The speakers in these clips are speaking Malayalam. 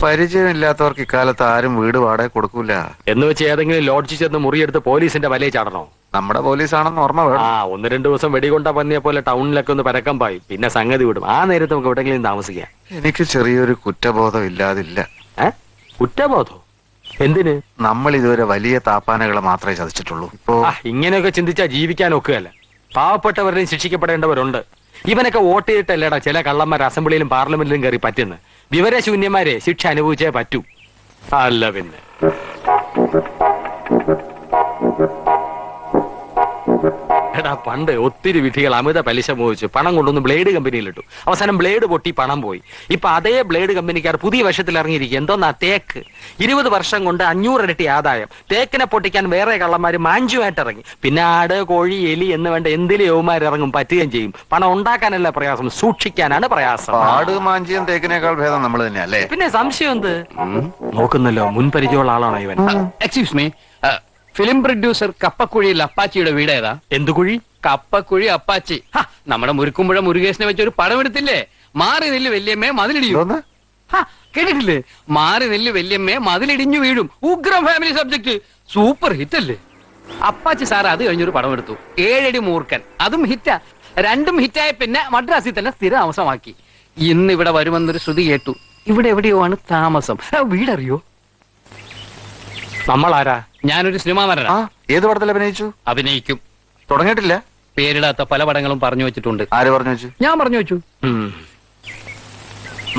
പരിചയമില്ലാത്തവർക്ക് ഇക്കാലത്ത് ആരും വീട് വാടക കൊടുക്കൂല. എന്ന് വെച്ച് ഏതെങ്കിലും ലോഡ്ജിൽ ചെന്ന് മുറിയെടുത്ത് പോലീസിന്റെ വലയിൽ ചാടണോ? നമ്മുടെ പോലീസാണെന്ന് ഓർമ്മ വേണം. 1-2 ദിവസം വെടികൊണ്ട പന്നിയെ പോലെ ടൗണിലൊക്കെ ഒന്ന് പരക്കം പായി, പിന്നെ സംഗതി വിടും. ആ നേരത്ത് നമുക്ക് എവിടെയെങ്കിലും താമസിക്കാം. എനിക്ക് ചെറിയൊരു കുറ്റബോധം ഇല്ലാതില്ല. കുറ്റബോധോ? എന്തിന്? നമ്മൾ ഇതുവരെ വലിയ താപ്പാനകളെ മാത്രമേ ചതിച്ചിട്ടുള്ളൂ. ഇപ്പോ ഇങ്ങനെയൊക്കെ ചിന്തിച്ചാ ജീവിക്കാൻ ഒക്കുകയല്ല. പാവപ്പെട്ടവരെയും ശിക്ഷിക്കപ്പെടേണ്ടവരുണ്ട്. ഇവനൊക്കെ വോട്ട് ചെയ്തിട്ടല്ലേടാ ചില കള്ളന്മാർ അസംബ്ലിയിലും പാർലമെന്റിലും കയറി പറ്റുന്നു. വിവരശൂന്യന്മാരെ ശിക്ഷ അനുഭവിച്ചേ പറ്റൂ. അല്ല പിന്നെ എടാ, പണ്ട് ഒത്തിരി വിധികൾ അമിത പലിശ മോഹിച്ചു പണം കൊണ്ടൊന്ന് ബ്ലേഡ് കമ്പനിയിലിട്ടു. അവസാനം ബ്ലേഡ് പൊട്ടി പണം പോയി. ഇപ്പൊ അതേ ബ്ലേഡ് കമ്പനിക്കാർ പുതിയ വശത്തിൽ ഇറങ്ങിയിരിക്കും. എന്തോന്നാ തേക്ക്. 20 വർഷം കൊണ്ട് 500 ഇരട്ടി ആദായം. തേക്കിനെ പൊട്ടിക്കാൻ വേറെ കള്ളന്മാര് മാഞ്ചുമായിട്ട് ഇറങ്ങി. പിന്നെ ആട്, കോഴി, എലി എന്ന് വേണ്ട എന്തിലും യൗമാരിറങ്ങും, പറ്റുകയും ചെയ്യും. പണം ഉണ്ടാക്കാനല്ല പ്രയാസം, സൂക്ഷിക്കാനാണ് പ്രയാസം. ആട് മാഞ്ചിയും തേക്കിനേക്കാൾ ഭേദം നമ്മൾ തന്നെയല്ലേ? പിന്നെ സംശയം എന്ത്? നോക്കുന്നല്ലോ, മുൻപരിചയമുള്ള ആളാണോ ഇവൻ? എക്സ്ക്യൂസ് മീ, ഫിലിം പ്രൊഡ്യൂസർ കപ്പക്കുഴിയിൽ അപ്പാച്ചിയുടെ വീട് ഏതാ? എന്തു കുഴി? കപ്പക്കുഴി അപ്പാച്ചി. നമ്മുടെ മുരുക്കുമ്പുഴ മുരുകേശനെ വെച്ചൊരു പടം എടുത്തില്ലേ? മാറി നെല്ല് വല്യമ്മേ മതിലിടിയും. കേട്ടിട്ടില്ലേ? മാറി നെല്ല് വല്യമ്മേ മതിലിടിഞ്ഞു വീഴും. ഉഗ്രം ഫാമിലി സബ്ജക്ട്, സൂപ്പർ ഹിറ്റ് അല്ലേ? അപ്പാച്ചി സാർ അത് കഴിഞ്ഞൊരു പടം എടുത്തു, 7 അടി മൂർഖൻ. അതും ഹിറ്റാ. രണ്ടും ഹിറ്റായ പിന്നെ മദ്രാസിൽ തന്നെ സ്ഥിര താമസമാക്കി. ഇന്ന് ഇവിടെ വരുമെന്നൊരു ശ്രുതി കേട്ടു. ഇവിടെ എവിടെയോ ആണ് താമസം. വീടറിയോ? നമ്മളാരാ? ഞാനൊരു സിനിമാ നടനാ. ഏത് പടത്തിൽ അഭിനയിച്ചു? അഭിനയിക്കും. തുടങ്ങിയിട്ടില്ല. പേരിടാത്ത പല പടങ്ങളും പറഞ്ഞു വെച്ചിട്ടുണ്ട്. ആര് പറഞ്ഞു വെച്ചു? ഞാൻ പറഞ്ഞു വെച്ചു.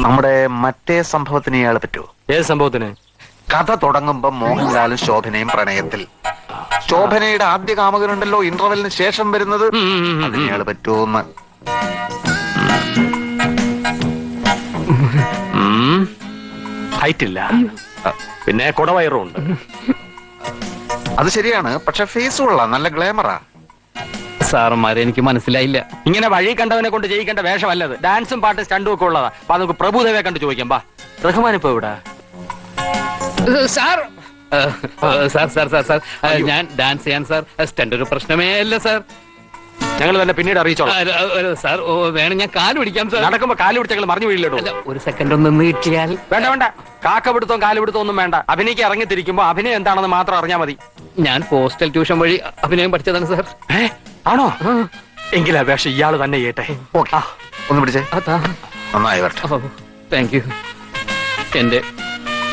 നമ്മുടെ മറ്റേ സംഭവത്തിന് ഇയാളെ പറ്റുമോ? ഏത് സംഭവത്തിന്? കഥ തുടങ്ങുമ്പോ മോഹൻലാലും ശോഭനയും പ്രണയത്തിൽ. ശോഭനയുടെ ആദ്യ കാമുകനുണ്ടല്ലോ ഇന്റർവെല്ലിന് ശേഷം വരുന്നത്, അതിന് ഇയാള് പറ്റുമോന്ന്. ഹൈറ്റ് ഇല്ല, പിന്നെ കുടവയറും ഉണ്ട്. അത് ശരിയാണ്, പക്ഷെ ഫേസ് കൊള്ളാം, നല്ല ഗ്ലാമറാ. സാറന്മാരെ എനിക്ക് മനസ്സിലായില്ല. ഇങ്ങനെ വഴി കണ്ടവനെ കൊണ്ട് ചെയ്യിക്കേണ്ട വേഷമല്ലത്. ഡാൻസും പാട്ടും സ്റ്റണ്ടും ഒക്കെ ഉള്ളതാ. അപ്പൊ നമുക്ക് പ്രഭുദേവയെ കണ്ട് ചോദിക്കാം. ബാ, റഹ്മാൻ ഇപ്പൊ ഇവിടെ? Sir sir sir sir sir ഞാൻ ഡാൻസ് ചെയ്യാൻ സാർ. സ്റ്റണ്ട് ഒരു പ്രശ്നമേ അല്ല സാർ. ഞങ്ങൾ തന്നെ പിന്നീട് അറിയിച്ചോളാം സാർ. വേണം ഞാൻ കാല് പിടിക്കാം സാർ. നടക്കുമ്പോ കാല് പിടിച്ച ഞങ്ങൾ മറിഞ്ഞു വീഴില്ലോ. ഒരു സെക്കൻഡ് ഒന്ന് നിന്ന് കിട്ടിയാൽ. വേണ്ട വേണ്ട, കാക്കപിടുത്തവും കാലുപിടുത്തവും ഒന്നും വേണ്ട. അഭിനയിക്ക് ഇറങ്ങിത്തിരിക്കുമ്പോ അഭിനയം എന്താണെന്ന് മാത്രം അറിഞ്ഞാൽ മതി. ഞാൻ പോസ്റ്റൽ ട്യൂഷൻ വഴി അഭിനയം പഠിച്ചതാണ് സാർ. ആണോ? എങ്കിൽ അപേക്ഷ ഇയാള് തന്നെ ചെയ്യട്ടെ. ഒന്ന് പിടിച്ചേ. നന്നായി വരട്ടെ. Thank you.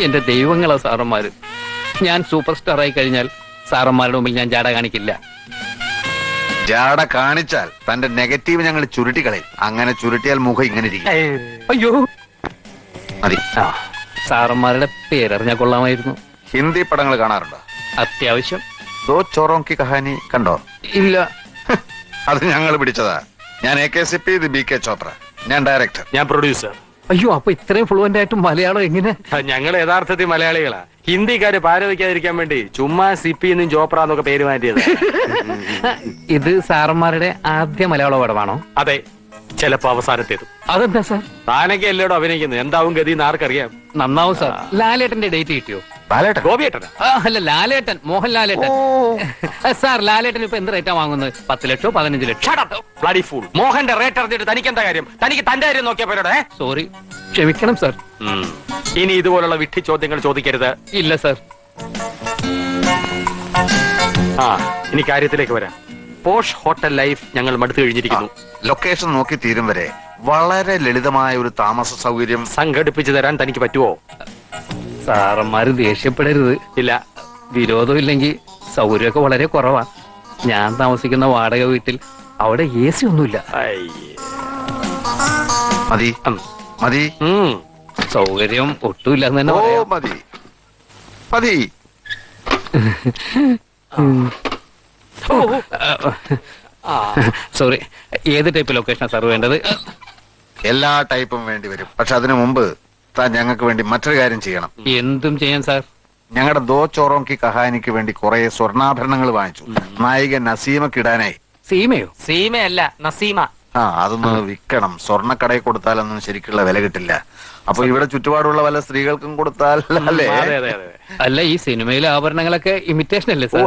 എന്റെ ദൈവങ്ങളാ സാറന്മാര്. ഞാൻ സൂപ്പർ സ്റ്റാർ ആയി കഴിഞ്ഞാൽ സാറന്മാരുടെ മുമ്പിൽ ഞാൻ ജാട കാണിക്കില്ല. ജാട കാണിച്ചാൽ തന്റെ നെഗറ്റീവ് ഞങ്ങൾ ചുരുട്ടിക്കളയും. അങ്ങനെ ചുരുട്ടിയാൽ മുഖം ഇങ്ങനെ ഇരിക്കും. അയ്യോ മതി. സാറന്മാരുടെ പേരറിഞ്ഞാ കൊള്ളാമായിരുന്നു. ഹിന്ദി പടങ്ങൾ കാണാറുണ്ടോ? അത്യാവശ്യം. ദോ ചോറോം കി കഹാനി കണ്ടോ? ഇല്ല. അത് ഞങ്ങൾ പിടിച്ചതാ. ഞാൻ AKCP, ഇത് BK ചോപ്ര. ഞാൻ ഡയറക്ടർ. ഞാൻ പ്രൊഡ്യൂസർ. അയ്യോ, അപ്പൊ ഇത്രയും ഫ്ലുവന്റ് ആയിട്ട് മലയാളം എങ്ങനെ? ഞങ്ങൾ യഥാർത്ഥത്തിൽ മലയാളികളാ. ഹിന്ദിക്കാര് പാരവയ്ക്കാതിരിക്കാൻ വേണ്ടി ചുമ്മാ സിപ്പി എന്നും ചോപ്ര എന്നൊക്കെ പേര് മാറ്റിയത്. ഇത് സാറന്മാരുടെ ആദ്യ മലയാള പടമാണോ? അതെ, ചിലപ്പോ അവസാനത്തേതും. അതെന്താ സാർ? താനൊക്കെ എല്ലായിടും അഭിനയിക്കുന്നത്. എന്താവും ഗതി എന്ന് ആർക്കറിയാം. നന്നാവും സാർ. ലാലേട്ടന്റെ ഡേറ്റ് കിട്ടിയോ? ഗോപിയേട്ടനാ? അല്ല, ലാലേട്ടൻ, മോഹൻ ലാലേട്ടൻ. സാർ, ലാലേട്ടൻ ഇപ്പൊ എന്ത് റേറ്റാ വാങ്ങുന്നത്? 10 ലക്ഷോ 15 ലക്ഷം? മോഹന്റെ റേറ്റ് അറിഞ്ഞിട്ട് തനിക്ക് എന്താ കാര്യം? തനിക്ക് തന്റെ കാര്യം നോക്കിയാ പോരോടെ. സോറി, ക്ഷമിക്കണം സാർ. ഇനി ഇതുപോലുള്ള വിഡ്ഢി ചോദ്യങ്ങൾ ചോദിക്കരുത്. ഇല്ല സാർ. ഇനി കാര്യത്തിലേക്ക് വരാം. പോഷ് ഹോട്ടൽ ലൈഫ് ഞങ്ങൾ മടുത്തു കഴിഞ്ഞിരിക്കുന്നു. ലൊക്കേഷൻ നോക്കി തീരും വരെ വളരെ ലളിതമായ ഒരു താമസ സൗകര്യം സംഘടിപ്പിച്ചു തരാൻ തനിക്ക് പറ്റുമോ? സാറന്മാര് ദേഷ്യപ്പെടരുത്. ഇല്ല. വിരോധം ഇല്ലെങ്കിൽ സൗകര്യമൊക്കെ വളരെ കുറവാ. ഞാൻ താമസിക്കുന്ന വാടക വീട്ടിൽ അവിടെ AC ഒന്നുമില്ല. മതി മതി. സൗകര്യം ഒട്ടുമില്ല എന്ന് തന്നെ പറയാം. മതി മതി. സോറി, ഏത് ടൈപ്പ് ലൊക്കേഷനാ സാർ വേണ്ടത്? എല്ലാ ടൈപ്പും വേണ്ടി വരും. പക്ഷെ അതിനു മുമ്പ് താൻ ഞങ്ങൾക്ക് വേണ്ടി മറ്റൊരു കാര്യം ചെയ്യണം. എന്തും ചെയ്യാൻ സാർ. ഞങ്ങളുടെ ദോ ചോറോം കി കഹാനിക്ക് വേണ്ടി കുറെ സ്വർണ്ണാഭരണങ്ങൾ വാങ്ങിച്ചു. നായിക നസീമക്ക് ഇടാനായി. സീമയോ? സീമയല്ല, നസീമ. ആ അതൊന്ന് വിൽക്കണം. സ്വർണ്ണക്കടയിൽ കൊടുത്താലൊന്നും ശരിക്കുള്ള വില കിട്ടില്ല. അപ്പൊ ഇവിടെ ചുറ്റുപാടുള്ള വല്ല സ്ത്രീകൾക്കും കൊടുത്താൽ അല്ലേ? അതെ അതെ അതെ. അല്ല ഈ സിനിമയിലെ ആഭരണങ്ങളൊക്കെ ഇമിറ്റേഷൻ അല്ലേ സാർ?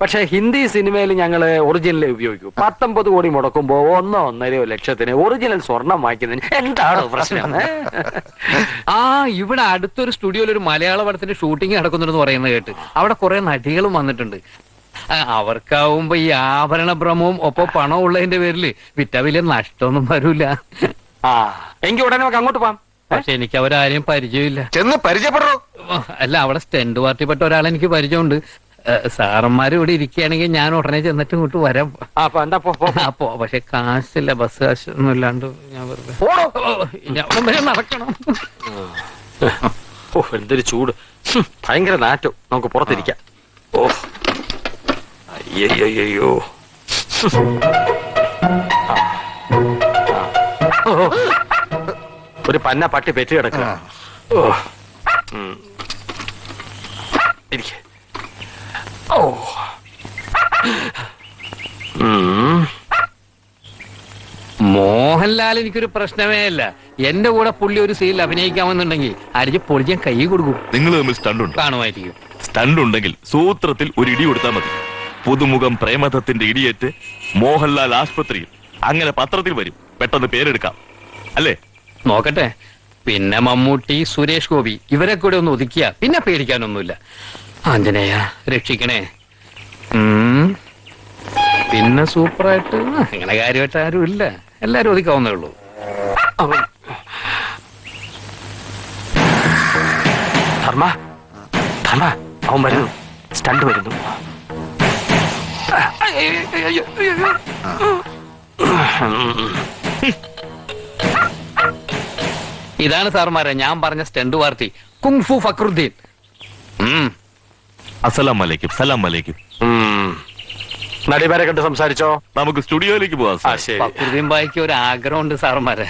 പക്ഷെ ഹിന്ദി സിനിമയിൽ ഞങ്ങള് ഒറിജിനൽ ഉപയോഗിക്കും. 19 കോടി മുടക്കുമ്പോ 1.5 ലക്ഷത്തിന് ഒറിജിനൽ സ്വർണം വാങ്ങിക്കുന്നതിന് എന്താണ് പ്രശ്നം? ആ ഇവിടെ അടുത്തൊരു സ്റ്റുഡിയോയിൽ ഒരു മലയാള പടത്തിന്റെ ഷൂട്ടിംഗ് നടക്കുന്നുണ്ടെന്ന് പറയുന്നത് കേട്ട്. അവിടെ കുറെ നടികളും വന്നിട്ടുണ്ട്. അവർക്കാവുമ്പോ ഈ ആഭരണ ഭ്രമവും ഒപ്പം പണം ഉള്ളതിന്റെ പേരില് വിറ്റ വലിയ നഷ്ടമൊന്നും വരൂല. ആ എങ്കിൽ ഉടനെ നമുക്ക് അങ്ങോട്ട് പോവാം. പക്ഷെ എനിക്ക് അവരാരെയും പരിചയമില്ല. ചെന്ന് പരിചയപ്പെടോ. അല്ല അവിടെ സ്റ്റെൻഡ് പാർട്ടിപ്പെട്ട ഒരാളെ എനിക്ക് പരിചയമുണ്ട്. സാറന്മാർ ഇവിടെ ഇരിക്കുകയാണെങ്കിൽ ഞാൻ ഉടനെ ചെന്നിട്ട് ഇങ്ങോട്ട് വരാം. അപ്പൊ എന്താ അപ്പോ പക്ഷെ കാശില്ല, ബസ് കാശ് ഒന്നും ഇല്ലാണ്ട് ഞാൻ വെറുതെ ഞാൻ നടക്കണം. ഓ എന്തൊരു ചൂട്, ഭയങ്കര നാറ്റം. നമുക്ക് പുറത്തിരിക്കാം. ഓ അയ്യോ ഒരു പന്ന പട്ടി പെറ്റ് കിടക്കുക. ഓ ഇരിക്കെ. ഓ മോഹൻലാൽ എനിക്കൊരു പ്രശ്നമേ അല്ല. എന്റെ കൂടെ പുള്ളി ഒരു സീനിൽ അഭിനയിക്കാമെന്നുണ്ടെങ്കിൽ അടിച്ച് പൊളിക്കാൻ കൈ കൊടുക്കും. നിങ്ങൾ തമ്മിൽ സ്റ്റണ്ട് ഉണ്ട്? കാണുമായിരിക്കും. സ്റ്റണ്ട് ഉണ്ടെങ്കിൽ സൂത്രത്തിൽ ഒരു ഇടി കൊടുത്താൽ മതി. പുതുമുഖം പ്രേമദത്തിന്റെ ഇടിയേറ്റ് മോഹൻലാൽ ആശുപത്രിയിൽ. അങ്ങനെ പത്രത്തിൽ വരും. പെട്ടെന്ന് പേരെടുക്കാം അല്ലേ? നോക്കട്ടെ. പിന്നെ മമ്മൂട്ടി, സുരേഷ് ഗോപി ഇവരെ കൂടെ ഒന്ന് ഒതുക്കിയ പിന്നെ പേടിക്കാനൊന്നുമില്ല. ആഞ്ജനേയ രക്ഷിക്കണേ. പിന്നെ സൂപ്പറായിട്ട് അങ്ങനെ കാര്യമായിട്ട് ആരും ഇല്ല. എല്ലാരും ഒതുക്കാവുന്നേ ഉള്ളൂ. ധർമ്മ ധർമ്മ അവൻ വരുന്നു. സ്റ്റണ്ട് വരുന്നു. ഇതാണ് സാർമാരെ ഞാൻ പറഞ്ഞ സ്റ്റണ്ട് പാർട്ടി, കുങ്ഫു ഫക്രുദ്ദീൻ. അസ്സലാം വലൈക്കും. സലാം വലൈക്കും. നടിമാരെ കണ്ട് സംസാരിച്ചോ? നമുക്ക് സ്റ്റുഡിയോയിലേക്ക് പോവാം. ആ ശരി. ഫക്രുദ്ദീൻ ബായിക്ക് ഒരു ആഗ്രഹമുണ്ട് സാർമാരെ.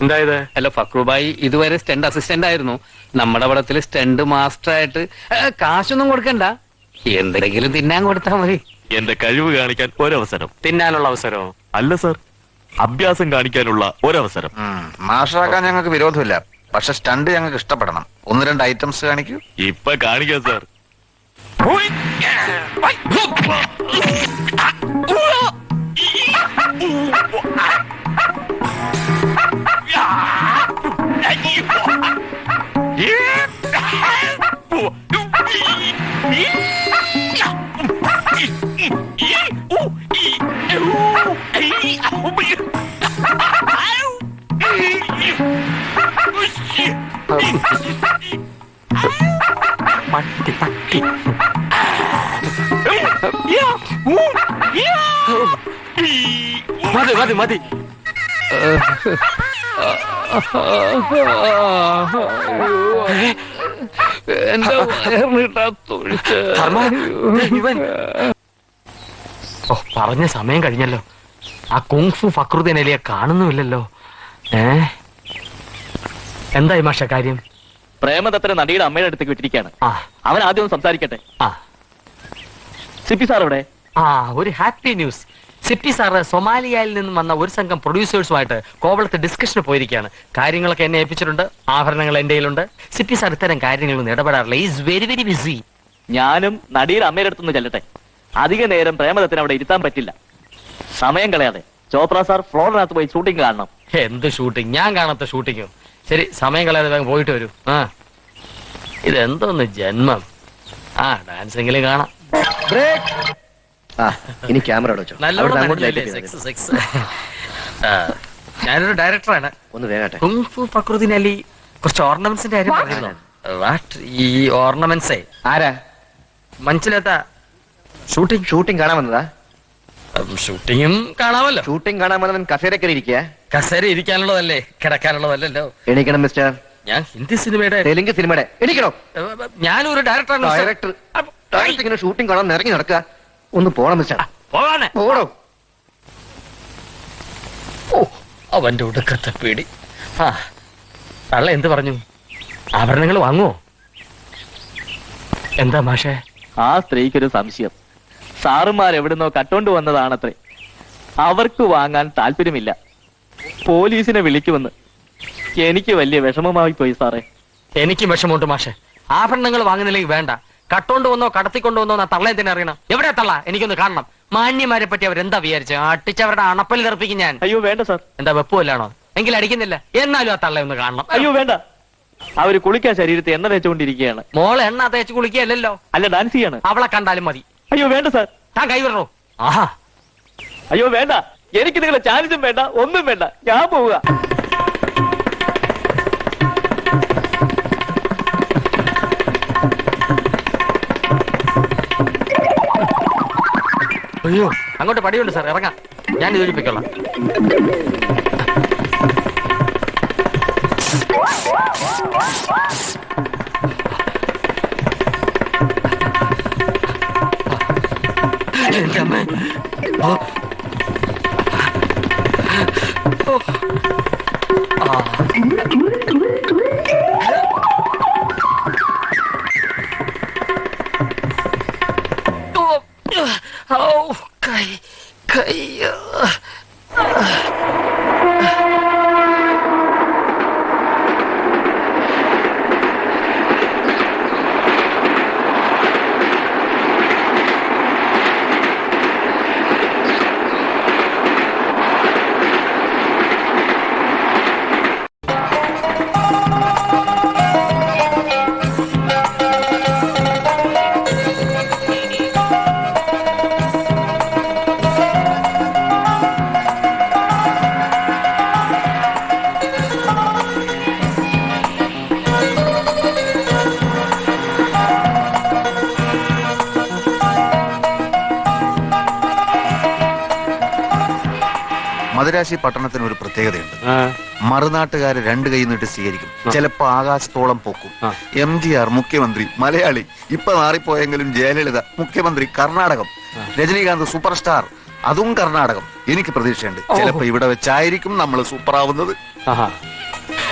എന്തായത്? അല്ല ഫക്രുബായി ഇതുവരെ സ്റ്റണ്ട് അസിസ്റ്റന്റ് ആയിരുന്നു. നമ്മുടെ പടത്തിൽ സ്റ്റണ്ട് മാസ്റ്റർ ആയിട്ട് കാശൊന്നും കൊടുക്കണ്ട, എന്തെങ്കിലും തിന്നാൻ കൊടുത്താൽ മതി. എന്റെ കഴിവ് കാണിക്കാൻ ഒരവസരം. തിന്നാനുള്ള അവസരമോ? അല്ല സാർ, അഭ്യാസം കാണിക്കാനുള്ള ഒരവസരം. മാഷാക്കാൻ ഞങ്ങൾക്ക് വിരോധമില്ല. പക്ഷെ സ്റ്റണ്ട് ഞങ്ങൾക്ക് ഇഷ്ടപ്പെടണം. 1-2 ഐറ്റംസ് കാണിക്കൂ. ഇപ്പൊ കാണിക്കാം സാർ. പട്ടി പട്ടി. മതി മതി മതി. എന്റെ വയറിനിട്ടാ തൊഴിച്ച്. ധർമ്മ, ഇവൻ. ഓ പറഞ്ഞ സമയം കഴിഞ്ഞല്ലോ. ആ കുങ്ഫു ഫക്രുദ്ദീൻ അലിയെ കാണുന്നുമില്ലല്ലോ. എന്തായി മാഷ കാര്യം? പ്രേമദത്തനെ നടിയുടെ അമ്മയുടെ അടുത്തേക്ക് വിട്ടിരിക്കുകയാണ്. ആ അവൻ ആദ്യം ഒന്ന് സംസാരിക്കട്ടെ. ആ സിപ്പി സാർ ഇവിടെ? ആ ഒരു ഹാപ്പി ന്യൂസ്. സിപ്പി സാറ് സൊമാലിയയിൽ നിന്നും വന്ന ഒരു സംഘം പ്രൊഡ്യൂസേഴ്സുമായിട്ട് കോവളത്ത് ഡിസ്കഷന് പോയിരിക്കുകയാണ്. കാര്യങ്ങളൊക്കെ എന്നെ ഏൽപ്പിച്ചിട്ടുണ്ട്. ആഭരണങ്ങൾ എന്റെ കയ്യിലുണ്ട്. സിപ്പി സാർ ഇത്തരം കാര്യങ്ങളൊന്നും ഇടപെടാറില്ല. Is very very busy. ഞാനും നടിയുടെ അമ്മയുടെ അടുത്തൊന്ന് ചെല്ലട്ടെ. അധിക നേരം പ്രേമദത്തനെ അവിടെ ഇരുത്താൻ പറ്റില്ല. സമയം കളയാതെ ചോപ്ര സാർ ഫ്ലോറിനകത്ത് പോയി ഷൂട്ടിംഗ് കാണണം. എന്ത് ഷൂട്ടിംഗ്? ഞാൻ കാണാത്ത ഷൂട്ടിങ്ങോ? ശരി, സമയം കളയാതെ വേഗം പോയിട്ട് വരൂ. ആ ഇതെന്തോന്ന് ജന്മം. ആ ഡാൻസെങ്കിലും കാണാം. ഇനി ക്യാമറ വെച്ചോ. നല്ലോണം നനഞ്ഞില്ലേ? Sex, sex. ഞാനൊരു ഡയറക്ടറാണ്. ഒന്ന് വേഗട്ടെ. കുങ്ഫു ഫക്രുദ്ദീൻ അലി കുറച്ച് ഓർണമെന്റ്സിന്റെ കാര്യം പറഞ്ഞിരുന്നു. വാട്ട് ഈ ഓർണമെന്റ്സേ? ആരാ? മനസ്സിലാത്ത ഷൂട്ടിംഗ് കാണാൻ വന്നതാ? ഷൂട്ടിങ്ങും കാണാമല്ലോ. ഷൂട്ടിംഗ് കാണാൻ വന്നവൻ കസേരക്കറി ഇരിക്കുക. കസേര ഇരിക്കാനുള്ളതല്ലേ, കിടക്കാനുള്ളതല്ലോ. എണീക്കണം മിസ്റ്റർ. ഞാൻ ഹിന്ദി സിനിമയുടെ തെലുങ്ക് സിനിമയുടെ എണീക്കണോ? ഞാനൊരു ഡയറക്ടറാണ്. ഡയറക്ടർ ഇങ്ങനെ ഷൂട്ടിംഗ് കാണാൻ ഇറങ്ങി നടക്കുക. ഒന്ന് പോണം മിസ്റ്റർ. പോകാനെ. പോടോ. ഓ അവന്റെ ഒടുക്കത്തെ പേടി. ആ തള്ള എന്ത് പറഞ്ഞു? ആഭരണങ്ങൾ വാങ്ങുവോ? എന്താ മാഷേ? ആ സ്ത്രീക്കൊരു സംശയം. സാറുമാർ എവിടുന്നോ കട്ടോണ്ട് വന്നതാണത്രേ. അവർക്ക് വാങ്ങാൻ താല്പര്യമില്ല. പോലീസിനെ വിളിക്കുമെന്ന് എനിക്ക് വലിയ വിഷമമായി പോയി സാറേ. എനിക്കും വിഷമമുണ്ട് മാഷെ. ആഭരണങ്ങൾ വാങ്ങുന്നില്ലെങ്കിൽ വേണ്ട, കട്ടോണ്ട് വന്നോ കടത്തിക്കൊണ്ടു വന്നോ തള്ളയെ തന്നെ അറിയണം. എവിടെയാ തള്ള? എനിക്കൊന്ന് കാണണം. മാന്യമാരെ പറ്റി അവരെന്താ വിചാരിച്ചു? അട്ടിച്ചവരുടെ അണപ്പൽ തെറിപ്പിക്കും ഞാൻ. അയ്യോ വേണ്ട സാർ. എന്താ വെപ്പുമല്ലാണോ? എങ്കിൽ അടിക്കുന്നില്ല, എന്നാലും ആ തള്ള ഒന്ന് കാണണം. അയ്യോ വേണ്ട, അവര് കുളിക്കാൻ ശരീരത്തെ എണ്ണ തേച്ചുകൊണ്ടിരിക്കുകയാണ്. മോളെ എണ്ണ തേച്ച് കുളിക്കുകയല്ലോ, അല്ല ഡാൻസ് ചെയ്യാണ്. അവളെ കണ്ടാലും മതി. അയ്യോ വേണ്ട സാർ. താൻ കൈവിടണോ? ആഹാ, അയ്യോ വേണ്ട, എനിക്ക് നിങ്ങളെ ചാൻസും വേണ്ട, ഒന്നും വേണ്ട, ഞാൻ പോവുക. അയ്യോ അങ്ങോട്ട് പടിയുണ്ട് സാർ, ഇറങ്ങാം. ഞാൻ യോജിപ്പിക്കൊള്ളാം. എന്റെ അമ്മ. ഓ. ഓ. ആ. ഓ, കൈ കൈ. മദുരാശി പട്ടണത്തിന് ഒരു പ്രത്യേകതയുണ്ട്. മറുനാട്ടുകാര് രണ്ട് കൈ നീട്ടി സ്വീകരിക്കും, ചിലപ്പോ ആകാശത്തോളം പൊക്കും. MGR മുഖ്യമന്ത്രി മലയാളി, ഇപ്പൊ മാറിപ്പോയെങ്കിലും ജയലളിത മുഖ്യമന്ത്രി കർണാടകം, രജനീകാന്ത് സൂപ്പർ സ്റ്റാർ അതും കർണാടകം. എനിക്ക് പ്രതീക്ഷയുണ്ട്, ചിലപ്പോ ഇവിടെ വെച്ചായിരിക്കും നമ്മൾ സൂപ്പർ ആവുന്നത്.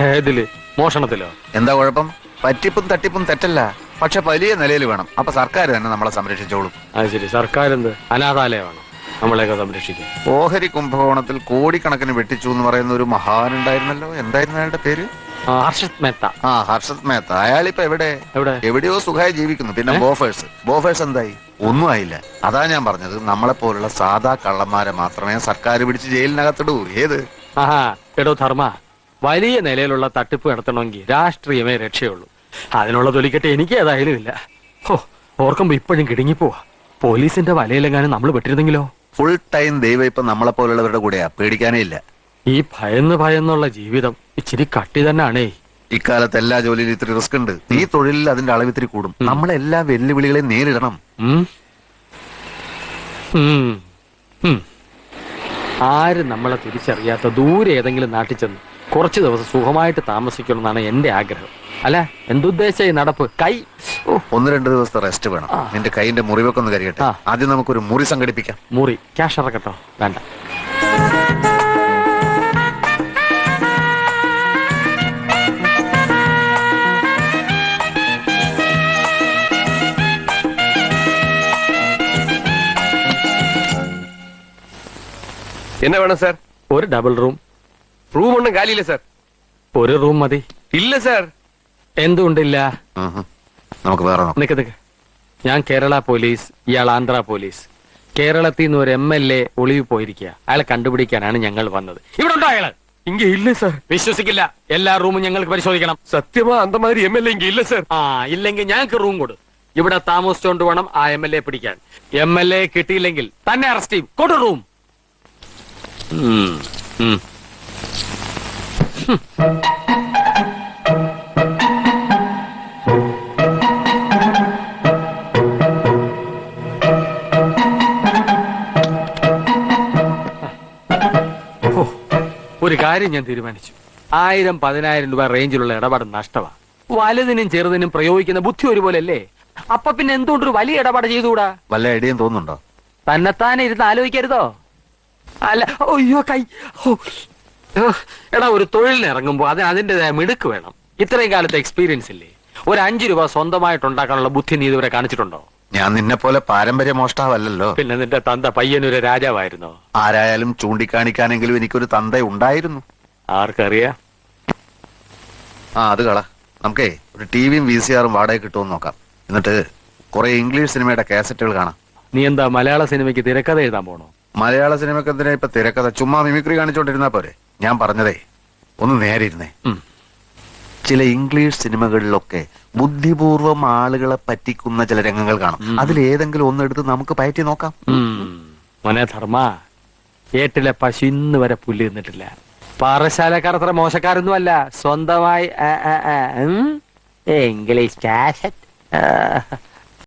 ഏതില്? മോഷണത്തിലോ? എന്താ കുഴപ്പം? പറ്റിപ്പും തട്ടിപ്പും തെറ്റല്ല, പക്ഷെ വലിയ നിലയിൽ വേണം. അപ്പൊ സർക്കാർ തന്നെ നമ്മളെ സംരക്ഷിച്ചോളും. അത് ശരി, സർക്കാർ എന്ത് അനാഥാലയമാണോ നമ്മളെയൊക്കെ സംരക്ഷിക്കും? ഓഹരി കുംഭകോണത്തിൽ കോടിക്കണക്കിന് വെട്ടിച്ചു എന്ന് പറയുന്ന ഒരു മഹാനുണ്ടായിരുന്നല്ലോ, എന്തായിരുന്നു അയാളുടെ പേര്? ഹർഷത് മേത്ത. ഹർഷത് മേത്ത. അയാളിപ്പോ എവിടെ? എവിടെയോ സുഖമായി ജീവിക്കുന്നു. പിന്നെ ബോഫേഴ്സ് എന്തായി? ഒന്നും ആയില്ല. അതാ ഞാൻ പറഞ്ഞത്, നമ്മളെ പോലുള്ള സാധാ കള്ളന്മാരെ മാത്രമേ സർക്കാർ പിടിച്ച് ജയിലിനകത്തിടൂ. ഏത്? എടോ ധർമ്മ, വലിയ നിലയിലുള്ള തട്ടിപ്പ് നടത്തണമെങ്കിൽ രാഷ്ട്രീയമേ രക്ഷയുള്ളൂ. അതിനുള്ള തൊലിക്കെട്ട് എനിക്ക് ഏതായാലും ഇല്ല. ഓർക്കുമ്പോ ഇപ്പോഴും കിടുങ്ങിപ്പോവാ. പോലീസിന്റെ വലയിലെങ്ങാനും നമ്മൾ പെട്ടിരുന്നെങ്കിലോ? ഫുൾ ടൈം ദൈവം ഇപ്പൊ നമ്മളെ പോലുള്ളവരുടെ കൂടെയാ, പേടിക്കാനേ ഇല്ല. ഈ ഭയന്നുള്ള ജീവിതം ഇച്ചിരി കട്ടി തന്നെയാണേ. ഇക്കാലത്ത് എല്ലാ ജോലിയിലും ഇത്തിരി റിസ്ക് ഉണ്ട്. ഈ തൊഴിലിൽ അതിന്റെ അളവ് ഇത്തിരി കൂടും. നമ്മളെല്ലാ വെല്ലുവിളികളെയും നേരിടണം. ആരും നമ്മളെ തിരിച്ചറിയാത്ത ദൂരെ ഏതെങ്കിലും നാട്ടിൽ ചെന്ന് കുറച്ചു ദിവസം സുഖമായിട്ട് താമസിക്കണമെന്നാണ് എന്റെ ആഗ്രഹം. അല്ല, എന്തുദ്ദേശ നടപ്പ്? കൈ 1-2 ദിവസത്തെ റെസ്റ്റ് വേണം. നിന്റെ കൈന്റെ മുറിവൊക്കെ ഒന്ന് കരിയട്ടെ. ആദ്യം നമുക്കൊരു മുറി സംഘടിപ്പിക്കാം. മുറി ക്യാഷ് ഇറക്കട്ടോ? വേണ്ട. എന്നാ വേണം സാർ? ഒരു ഡബിൾ റൂം. റൂം ഒന്നും കാലിയില്ല സാർ. ഒരു റൂം മതി. ഇല്ല സാർ. എന്തുകൊണ്ടില്ല? നമുക്ക് വേറെ നിക്ക്. ഞാൻ കേരള പോലീസ്, ഇയാൾ ആന്ധ്ര പോലീസ്. കേരളത്തിൽ നിന്ന് ഒരു MLA ഒളിവ് പോയിരിക്കുക. അയാളെ കണ്ടുപിടിക്കാനാണ് ഞങ്ങൾ വന്നത്. ഇവിടെ ഉണ്ടോ അയാള്? ഇങ്ങ ഇല്ല സാർ. വിശ്വസിക്കില്ല. എല്ലാ റൂമും ഞങ്ങൾക്ക് പരിശോധിക്കണം. സത്യമാ അന്തമാതിരി MLA ഇങ്ങ ഇല്ല സാർ. ഇല്ലെങ്കിൽ ഞങ്ങൾക്ക് റൂം കൊടു. ഇവിടെ താമസിച്ചോണ്ട് വേണം ആ MLA പിടിക്കാൻ. MLA കിട്ടിയില്ലെങ്കിൽ തന്നെ അറസ്റ്റ് ചെയ്യും. കൊടു റൂം. ഒരു കാര്യം ഞാൻ തീരുമാനിച്ചു. 1000-10,000 രൂപ റേഞ്ചിലുള്ള ഇടപാട് നഷ്ടമാണ്. വലുതിനും ചെറുതിനും പ്രയോഗിക്കുന്ന ബുദ്ധി ഒരുപോലെ അല്ലേ? അപ്പൊ പിന്നെ എന്തുകൊണ്ടൊരു വലിയ ഇടപാട് ചെയ്തുകൂടാ? വല്ല ഐഡിയയും തോന്നുന്നുണ്ടോ? തന്നെത്താനെ ഇരുന്ന് ആലോചിക്കരുതോ? അല്ല, അയ്യോ കൈ. എടാ, ഒരു തൊഴിലിന് ഇറങ്ങുമ്പോ അതിന്റേതായ മിടുക്ക് വേണം. ഇത്രയും കാലത്തെ എക്സ്പീരിയൻസ് ഇല്ലേ? ഒരു 5 രൂപ സ്വന്തമായിട്ട് ഉണ്ടാക്കാനുള്ള ബുദ്ധി നീ ഇതുവരെ കാണിച്ചിട്ടുണ്ടോ? ഞാൻ നിന്നെ പോലെ പാരമ്പര്യ മോഷ്ടാവല്ലല്ലോ. പിന്നെ നിന്റെ തന്ത പയ്യനൊരു രാജാവായിരുന്നോ? ആരായാലും ചൂണ്ടിക്കാണിക്കാനെങ്കിലും എനിക്കൊരു തന്ത ഉണ്ടായിരുന്നു. ആർക്കറിയാ? അത് കള. നമുക്കേ ഒരു ടിവിയും VCR-ഉം വാടക കിട്ടുമെന്ന് നോക്കാം. എന്നിട്ട് കുറെ ഇംഗ്ലീഷ് സിനിമയുടെ കാസറ്റുകൾ കാണാം. നീ എന്താ മലയാള സിനിമയ്ക്ക് തിരക്കഥ എഴുതാൻ പോണോ? മലയാള സിനിമക്ക് എന്തിനാ ഇപ്പൊ തിരക്കഥ? ചുമ്മാ മിമിക്രി കാണിച്ചോണ്ടിരുന്നാ പോരെ. ഞാൻ പറഞ്ഞതേ ഒന്ന് നേരെ ഇരുന്നേ. ചില ഇംഗ്ലീഷ് സിനിമകളിലൊക്കെ ബുദ്ധിപൂർവം ആളുകളെ പറ്റിക്കുന്ന ചില രംഗങ്ങൾ കാണും. അതിലേതെങ്കിലും ഒന്നെടുത്ത് നമുക്ക് പയറ്റി നോക്കാം. മോനെ ധർമ്മ, ഏട്ടിലെ പശു ഇന്ന് വരെ പുല്ല് തിന്നിട്ടില്ല. പാറശാലക്കാർ അത്ര മോശക്കാരൊന്നും അല്ല. സ്വന്തമായി ഇംഗ്ലീഷ് കാസറ്റ്